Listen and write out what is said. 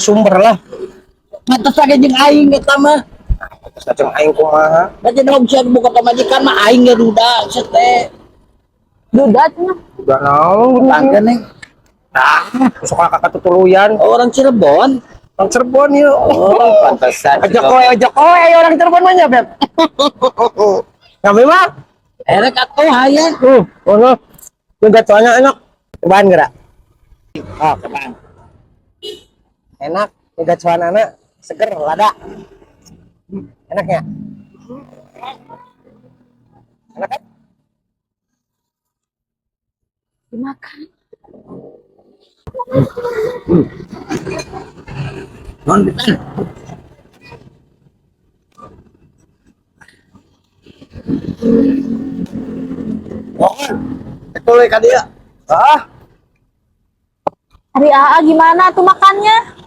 sumber lah. Ngatos lagi jeung aing eta mah. Terus kacang aing kumaha. Da cenah bisa buka pamajikan mah aing ge duda sete. Duda cenah. Udah naon Tangga nih. suka kakak tutuluyan. Orang Cirebon. Orang Cirebon yuk. Oh, pantesan. Ojok kowe orang Cirebon mah nya, Beb. Kami mah Erek atuh hayang. ono. Yung gatuannya enak. Cobaan gerak. Oh, cobaan. Enak. Yung gatuanana seger lada. Enaknya. Enak kan? Dimakan. Non bitan. Mohon. Itu lek ka dia. Ah, Ari Aa gimana tuh makannya?